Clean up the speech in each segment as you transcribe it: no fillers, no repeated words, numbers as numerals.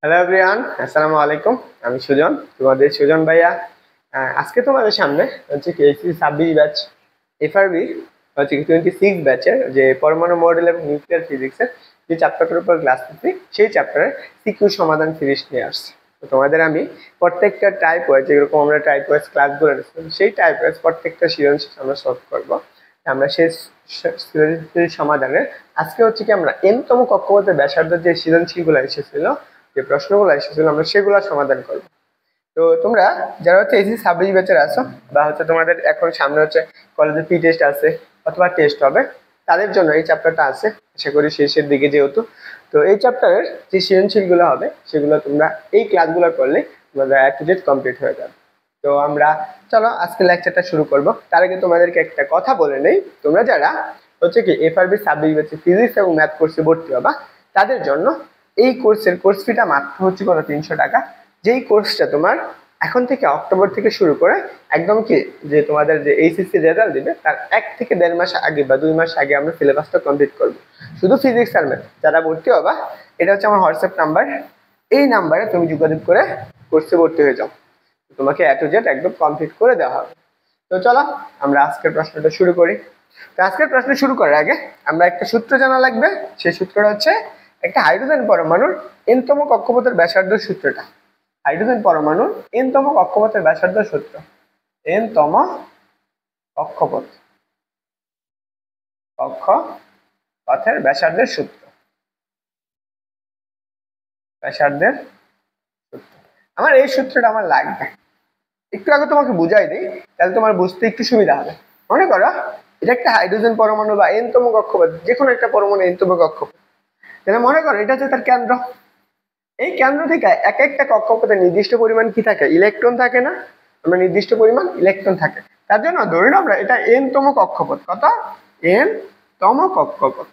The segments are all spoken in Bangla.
হ্যালো এভরিওয়ান, আসসালামু আলাইকুম। আমি সুজন, তোমাদের সুজন ভাইয়া। আজকে তোমাদের সামনে হচ্ছে কি এসএসসি 26 ব্যাচ এফআরবি হচ্ছে কি 26 ব্যাচের যে পরমাণু মডেল এবং নিউক্লিয়ার ফিজিক্সের যে চ্যাপ্টারটার উপর ক্লাস নিচ্ছি সেই চ্যাপ্টারের সিকিউ সমাধান সিরিজ নিয়ে আসছি। তো তোমাদের আমি প্রত্যেকটা টাইপ ওয়াইজ যেরকম আমরা টাইপ ওয়াইজ ক্লাসগুলো নিচ্ছিলাম সেই টাইপ ওয়াইজ প্রত্যেকটা সৃজনশীল আমরা সলভ করবো। আমরা সেই সৃজনশীল সমাধানের আজকে হচ্ছে কি আমরা এনতম কক্ষপথের ব্যাসার্ধের যে সৃজনশীলগুলো এসেছিল, যে প্রশ্নগুলো এসেছিল আমরা সেগুলো সমাধান করব। তো তোমরা যারা হচ্ছে এসএসসি 26 ব্যাচের আছো বা হচ্ছে তোমাদের এখন সামনে হচ্ছে কলেজে পি টেস্ট আছে অথবা টেস্ট হবে, তাদের জন্য এই চ্যাপ্টারটা আছে। আশা করি শেষের দিকে যেহেতু, তো এই চ্যাপ্টারের যে সৃজনশীলগুলো হবে সেগুলো তোমরা এই ক্লাসগুলো করলে তোমাদের A to Z কমপ্লিট হয়ে যাবে। তো আমরা চলো আজকে লেকচারটা শুরু করব। তার আগে তোমাদেরকে একটা কথা বলে নেই, তোমরা যারা হচ্ছে কি এফআরবি 26 ব্যাচে ফিজিক্স এবং ম্যাথ কোর্সে ভর্তি হবা তাদের জন্য এই কোর্সের কোর্স ফিটা মাত্র হচ্ছে কোনো 300 টাকা। যেই কোর্সটা তোমার এখন থেকে অক্টোবর থেকে শুরু করে একদম কি যে তোমাদের যে এইচএসসি রেজাল্ট দিবে তার 1 থেকে 1.5 মাস আগে বা 2 মাস আগে আমরা সিলেবাসটা কমপ্লিট করব। শুধু ফিজিক্স আর ম্যাথ যারা ভর্তি হবা, এটা হচ্ছে আমার হোয়াটসঅ্যাপ নাম্বার, এই নাম্বারে তুমি যোগাযোগ করে কোর্সে ভর্তি হয়ে যাও। তোমাকে A to Z একদম কমপ্লিট করে দেওয়া হবে। তো চলো আমরা আজকের প্রশ্নটা শুরু করি। তো আজকের প্রশ্ন শুরু করার আগে আমরা একটা সূত্র জানা লাগবে। সেই সূত্রটা হচ্ছে একটা হাইড্রোজেন পরমাণুর এনতম কক্ষপথের ব্যাসার্ধ সূত্রটা। হাইড্রোজেন পরমাণুর এনতম কক্ষপথের ব্যাসার্ধ সূত্র, এনতম কক্ষপথ কক্ষপথের ব্যাসার্ধের সূত্র, ব্যাসার্ধের সূত্র। আমার এই সূত্রটা আমার লাগবে, একটু আগে তোমাকে বুঝাই দিই তাহলে তোমার বুঝতে একটু সুবিধা হবে। মনে করো এটা একটা হাইড্রোজেন পরমাণু বা এনতম কক্ষপথ, যে কোনো একটা পরমাণু এনতম কক্ষপথ। তাহলে মনে করো এটা হচ্ছে তার কেন্দ্র। এই কেন্দ্র থেকে এক একটা কক্ষপথে নির্দিষ্ট পরিমাণ কি থাকে, ইলেকট্রন থাকে না? আমরা নির্দিষ্ট পরিমাণ ইলেকট্রন থাকে, তার জন্য ধরে নাও আমরা এটা এন-তম কক্ষপথ। কত? এন-তম কক্ষপথ।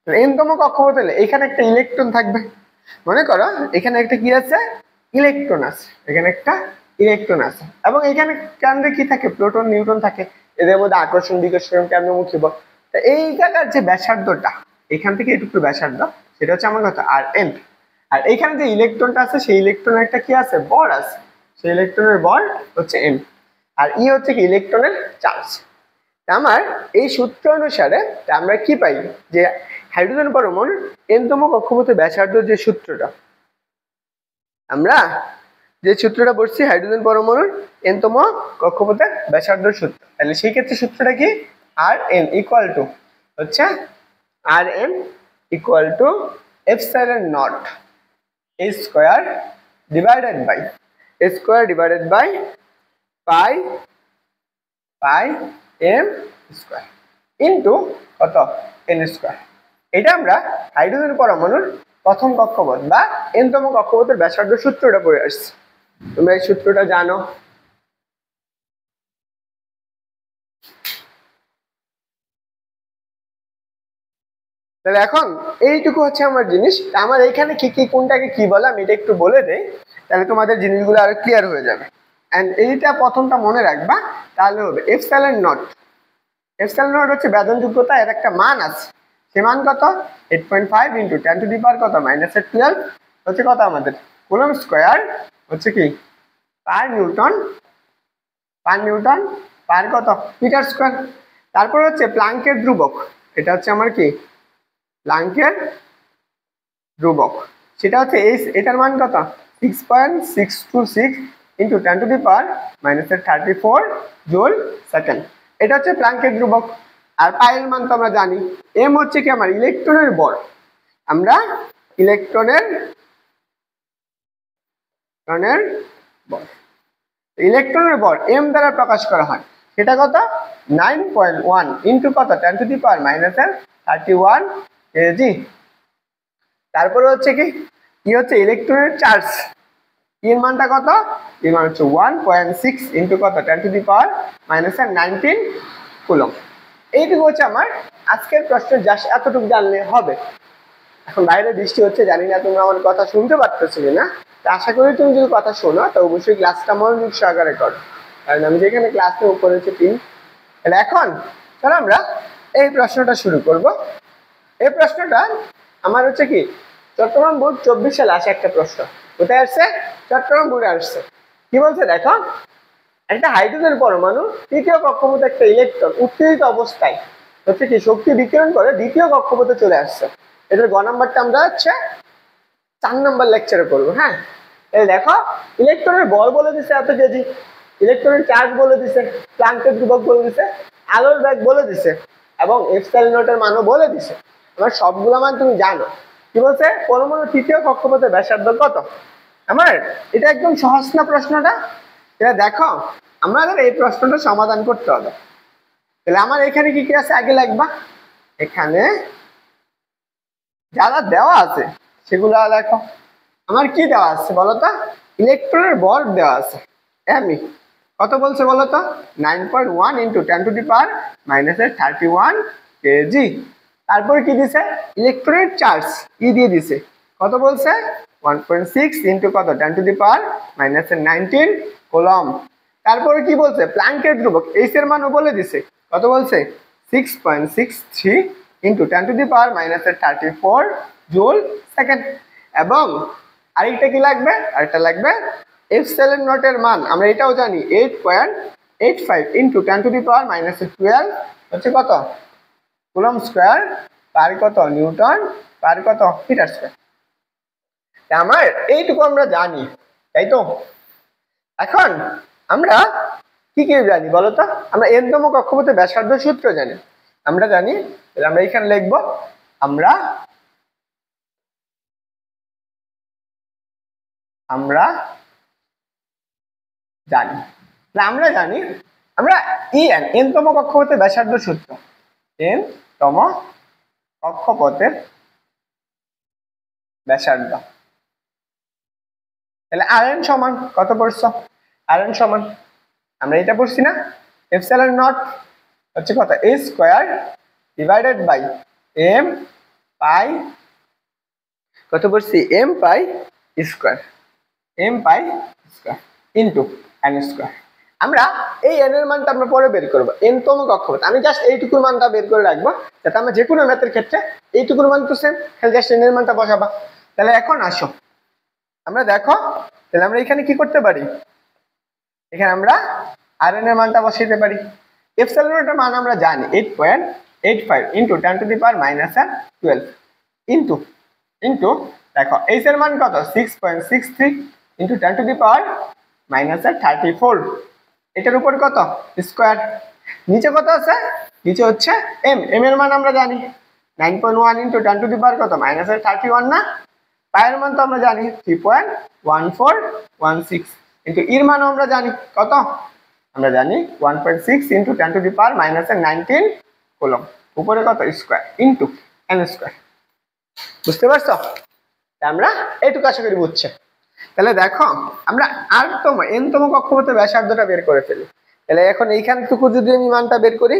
এন-তম কক্ষপথ হলে এখানে একটা ইলেকট্রন থাকবে। মনে করো এখানে একটা কি আছে, ইলেকট্রন আছে, এখানে একটা ইলেকট্রন আছে এবং এখানে কেন্দ্রে কি থাকে, প্রোটন নিউট্রন থাকে। এদের মধ্যে আকর্ষণ বিকর্ষণ কেন্দ্রমুখী বল। তো এই জায়গার যে ব্যাসার্ধটা এখান থেকে এটুকু ব্যাসার্ধ, সেটা হচ্ছে আমার কথা আর এন। আর এইখানে যে ইলেকট্রনটা আছে সেই ইলেকট্রনের একটা কি আছে, বল আছে, সেই ইলেকট্রনের বল হচ্ছে এন। আর ই হচ্ছে কি ইলেকট্রনের চার্জ। আমার এই সূত্র অনুসারে আমরা কি পাই যে হাইড্রোজেন পরমাণুর এনতম কক্ষপথের ব্যাসার্ধ যে সূত্রটা, আমরা যে সূত্রটা পড়ছি হাইড্রোজেন পরমাণুর এনতম কক্ষপথের ব্যাসার্ধ সূত্র, তাহলে সেই ক্ষেত্রে সূত্রটা কি, আর এন ইকুয়াল টু হচ্ছে আর n equal to epsilon naught a square divided by pi m square into কত, এন স্কোয়ার। এটা আমরা হাইড্রোজেন পরমাণুর প্রথম কক্ষপথ বা এনতম কক্ষপথের ব্যাসার্ধ সূত্রটা পড়ে আসছি। তোমরা এই সূত্রটা জানো। তাহলে এখন এইটুকু হচ্ছে আমার জিনিস। আমার এইখানে কি কি কোনটাকে কি বলে আমি এটা একটু বলে দেই, তাহলে তোমাদের জিনিসগুলো আরো ক্লিয়ার হয়ে যাবে। এন্ড এইটা প্রথমটা মনে রাখবা, তাহলে হবে এপসাইলন নট। এপসাইলন নট হচ্ছে ব্যাধনযোগ্যতা, এর একটা মান আছে। সে মান কত, 8.5 ইন্টু 10 টু দি পাওয়ার কত -12 হচ্ছে কত আমাদের কুলম্ব স্কয়ার, হচ্ছে কি পার নিউটন পার কত মিটার স্কয়ার। তারপর হচ্ছে প্লাঙ্কের ধ্রুবক, এটা হচ্ছে আমার কি প্লাঙ্কের ধ্রুবক, সেটা হচ্ছে এটার মান কত 6.626 into 10 to the power -34 joule second. এটা হচ্ছে প্লাঙ্কের ধ্রুবক। আর পায়ের মান তো আমরা জানি, এম হচ্ছে কি আমার ইলেকট্রনের বল। আমরা ইলেকট্রনের বল এম দ্বারা প্রকাশ করা হয়, সেটা কত 9.1 ইন্টু কত 10 টু দি পাওয়ার -31 কেজি। তারপরে হচ্ছে কি হচ্ছে ইলেকট্রনের চার্জ, এর মানটা কত, এর মান হচ্ছে 1.6 ইন্টু কত 10 টু দি পাওয়ার -19 কুলম্ব। এইটুকু হচ্ছে আমার আজকের প্রশ্ন, জাস্ট এতটুকু জানলে হবে। এখন বাইরে বৃষ্টি হচ্ছে, জানি না তুমি আমার কথা শুনতে পারতেছো কিনা। তা আশা করি তুমি যদি কথা শোনো তো অবশ্যই ক্লাসটা মনোযোগ সহকারে করো, কারণ আমি যেখানে ক্লাস করেছি 3। তাহলে এখন চলো আমরা এই প্রশ্নটা শুরু করব। এই প্রশ্নটা আমার হচ্ছে কি চট্টগ্রাম বোর্ড 24 সালে আসে একটা প্রশ্ন। কোথায় আসছে? চট্টগ্রাম বোর্ডে আসছে। কি বলছে দেখো, একটা হাইড্রোজেন পরমাণু তৃতীয় কক্ষপথে একটা ইলেকট্রন উত্তেজিত অবস্থায় হচ্ছে কি শক্তি বিকিরণ করে দ্বিতীয় কক্ষপথে চলে আসছে। এটার গ নাম্বারটা আমরা হচ্ছে 4 নাম্বার লেকচারে করবো। হ্যাঁ, এই দেখো ইলেকট্রনের বল বলে দিছে এত কেজি, ইলেকট্রনের চার্জ বলে দিছে, প্লাঙ্কের ধ্রুবক বলে দিছে, আলোর বেগ বলে দিছে এবং এপসাইলন নটের মানও বলে দিছে। আমার সবগুলো মান তুমি জানো। কি বলছে? পরমাণু তৃতীয় কক্ষপথে ব্যাসার্ধ কত? আমার এটা একদম সহজ না প্রশ্নটা? এটা দেখো আমাদের এই প্রশ্নটা সমাধান করতে হবে। তাহলে আমার এখানে কি কি আছে আগে লিখবা। এখানে যারা দেওয়া আছে সেগুলো দেখো। আমার কি দেওয়া আছে বলতো? ইলেকট্রনের বল দেওয়া আছে এমই। কত বলছে বলতো? 9.1 × 10⁻³ কেজি। তারপরে কি দিছে? ইলেকট্রনের চার্জ ই দিয়ে দিছে। কত বলছে? 1.6 × কত 10⁻⁻19 কুলম্ব। তারপরে কি বলছে? প্লাঙ্কের ধ্রুবক এইচ এর মানও বলে দিছে। কত বলছে? 6.63 × 10⁻34 জুল সেকেন্ড। এবং আরেকটা কি লাগবে? আরেকটা লাগবে এপসাইলন নটের মান। আমরা এটাও জানি 8.85 × 10⁻12 হচ্ছে কত কুলম্ব স্কয়ার পার কত নিউটন পার কত মিটার স্কয়ার। আমার এইটুকু আমরা জানি, তাই তো? এখন আমরা কি কি জানি বলতো? আমরা n-তম কক্ষপথে ব্যাসার্ধ সূত্র জানি। আমরা জানি, আমরা এখানে লিখব আমরা জানি। আমরা জানি আমরা n-তম কক্ষপথে ব্যাসার্ধ সূত্র, n-তম কক্ষপথের ব্যাসার্ধ। তাহলে rn সমান কত পড়ছো? rn সমান আমরা এটা পড়ছি না, এপসাইলন নট হচ্ছে কত a square divided by m pi কত পড়ছি m pi square into n square. আমরা এই n এর মানটা আমরা পরে বের করব। n-তম কক্ষপথ আমি জাস্ট এইটুকুর মানটা বের করে রাখবো, যাতে আমরা যে কোনো ম্যাথের ক্ষেত্রে এইটুকুর মান তো সেম, তাহলে জাস্ট n এর মানটা বসাবা। তাহলে এখন আসো আমরা দেখো, তাহলে আমরা এখানে কি করতে পারি? এখানে আমরা rn এর মানটা বসাইতে পারি। এপসাইলন নটের মান আমরা জানি 8.85 × 10⁻12 ইনটু দেখো h এর মান কত 6.63 × 10⁻34 এটার উপর কত স্কয়ার। নিচে কত আছে? নিচে হচ্ছে m এর মান আমরা জানি 9.1 × 10⁻³ কত -31 না। পায়ের মান তো আমরা জানি 3.1416 কিন্তু এর মানও আমরা জানি কত? আমরা জানি 1.6 × 10⁻⁻19 কুলম্ব। উপরে কত স্কয়ার ইনটু n স্কয়ার। বুঝতে পারছো? আমরা এইটুকু আশা করি বুঝছে। তাহলে দেখো আমরা n-তম কক্ষপথে ব্যাসার্ধটা বের করে ফেলি। তাহলে এখন এইখানটুকু যদি আমি মানটা বের করি,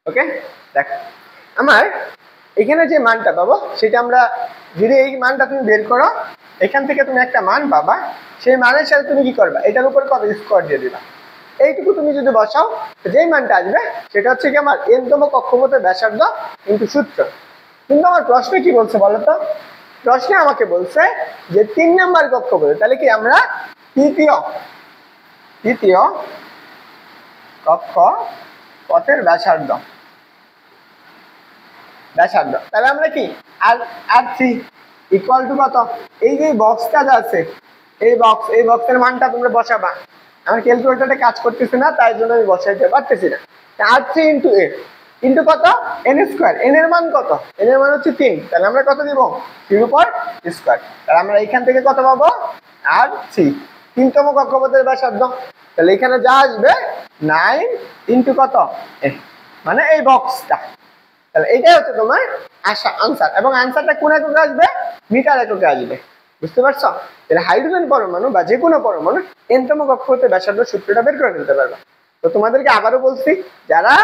ওকে দেখো আমার এখানে যে মানটা পাবো সেটা আমরা যদি এই মানটা তুমি বের করো, এখান থেকে তুমি একটা মান পাবা, সেই মানের সাথে তুমি কি করবা? এটার উপর কত স্কয়ার দিয়ে দিবা। এইটুকু তুমি যদি বসাও, যেই মানটা আসবে সেটা হচ্ছে কি আমার n-তম কক্ষপথের ব্যাসার্ধ কিন্তু সূত্র। কিন্তু আমার প্রশ্নে কি বলছে বলতো? প্রশ্নে আমাকে বলছে যে 3 নাম্বার কক্ষপথে, তাহলে কি আমরা তৃতীয় কক্ষপথের ব্যাসার্ধ। তাহলে আমরা কি r3 ইকুয়াল টু কত? এই যে বক্সটা আছে এই বক্সের মানটা তোমরা বসাবা। আমার ক্যালকুলেটরটা কাজ করতেছে না, তাই জন্য আমি বসাইতে পারতেছি না। r3 × a ইনটু কত n স্কয়ার। n এর মান কত? n এর মান হচ্ছে 3, তাহলে আমরা কত দিব? 3 উপর স্কয়ার। তাহলে আমরা এখান থেকে কত পাবো? r3 3-তম কক্ষপথের ব্যাসার্ধ। তাহলে এখানে যা আসবে 9 ইনটু কত মানে এই বক্সটা। তাহলে এটাই হচ্ছে তোমার আনসার, এবং আনসারটা কোন এককে আসবে? মিটার এককে আসবে। বুঝতে পারছো? তাহলে হাইড্রোজেন পরমাণু বা যে কোনো পরমাণু n-তম কক্ষপথে ব্যাসার্ধ সূত্রটা বের করে নিতে পারবে। তো তোমাদেরকে আবারও বলছি, যারা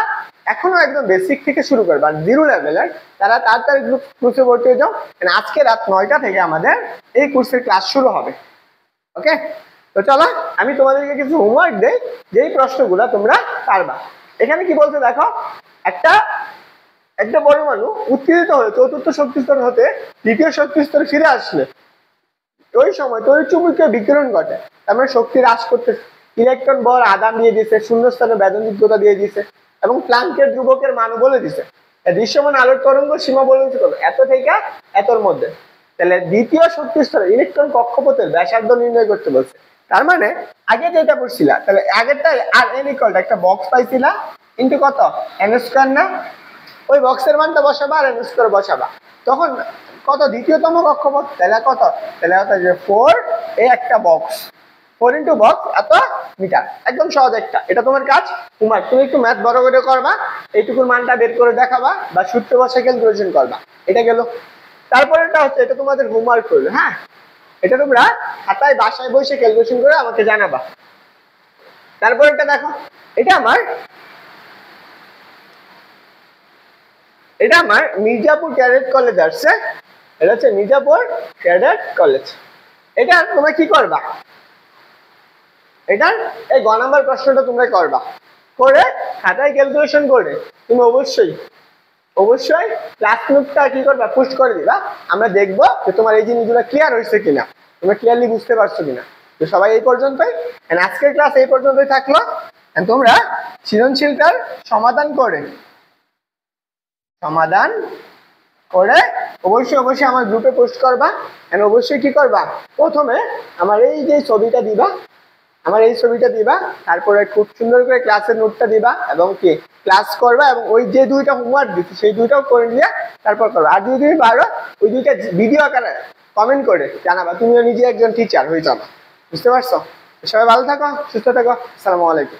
এখনো একদম বেসিক থেকে শুরু করবে আর জিরো লেভেলের তারা তাড়াতাড়ি কোর্সে ভর্তি হয়ে যাও, আজকে রাত 9টা থেকে আমাদের এই কোর্সের ক্লাস শুরু হবে। ওকে, তো চলো আমি তোমাদেরকে কিছু হোমওয়ার্ক দেই, যেই প্রশ্নগুলো তোমরা পারবা। এখানে কি বলছে দেখো, একটা পরমাণু উত্তেজিত হয়ে চতুর্থ শক্তি স্তর হতে দ্বিতীয় শক্তি স্তরে ফিরে আসলে ওই সময় তড়িৎচুম্বকীয় বিকিরণ ঘটে, তার মানে শক্তি হ্রাস করতে ইলেকট্রন বল আদান দিয়ে দিছে, শূন্যস্থানে বেদনযোগ্যতা দিয়ে দিছে এবং প্লাঙ্কের ধ্রুবকের মানও বলে দিছে। দৃশ্যমান আলোর তরঙ্গ সীমা বলে দিতে হবে এত থেকে এতর মধ্যে। তাহলে দ্বিতীয় শক্তি স্তরে ইলেকট্রন কক্ষপথের ব্যাসার্ধ নির্ণয় করতে বলছে। তার মানে আগে যেটা পড়ছিলা, তাহলে আগেরটা আর এন ইকুয়াল একটা বক্স পাইছিলা ইনটু কত এন স্কয়ার না, ওই বক্সের মানটা বসাবা আর এন স্কয়ার বসাবা, তখন কত দ্বিতীয়তম কক্ষপথ, তাহলে কত, তাহলে হতো যে 4 এই একটা বক্স 4 ইন্টু বক্স এত মিটার, একদম সহজ একটা। এটা তোমার কাজ হোমওয়ার্ক, তুমি একটু ম্যাথ বড় করে করবা, এইটুকুর মানটা বের করে দেখাবা বা সূত্র বসে ক্যালকুলেশন করবা, এটা গেল। তারপরেটা হচ্ছে এটা তোমাদের হোমওয়ার্ক করবে, হ্যাঁ এটা তোমরা খাতায় বাসায় বসে ক্যালকুলেশন করে আমাকে জানাবা। তারপরেটা দেখো, এটা আমার মির্জাপুর ক্যাডেট কলেজ আসছে, এটা হচ্ছে মির্জাপুর ক্যাডেট কলেজ। এটা তোমরা কি করবা, এটার এই গ নাম্বার প্রশ্নটা তোমরা করবা, করে খাতায় ক্যালকুলেশন করে তুমি অবশ্যই ক্লাস নোটটা কি করবা পোস্ট করে দিবা। আমরা দেখবো যে তোমার এই জিনিসগুলো ক্লিয়ার হয়েছে কিনা, তোমরা ক্লিয়ারলি বুঝতে পারছো কিনা। তো সবাই এই পর্যন্তই, আজকের ক্লাস এই পর্যন্তই থাকলো। তোমরা সৃজনশীলটার সমাধান করে অবশ্যই আমার গ্রুপে পোস্ট করবা। অবশ্যই কি করবা, প্রথমে আমার এই যে ছবিটা দিবা, তারপরে খুব সুন্দর করে ক্লাসের নোটটা দিবা এবং কি ক্লাস করবা, এবং ওই যে দুইটা হোমওয়ার্ক দিচ্ছি সেই দুইটাও করে নিয়ে তারপর করবা। আর যদি তুমি পারো ওই দুইটা ভিডিও আকারে কমেন্ট করে জানাবা, তুমিও নিজে একজন টিচার হয়ে যাবা। বুঝতে পারছো? সবাই ভালো থাকো, সুস্থ থাকো, আসসালামু আলাইকুম।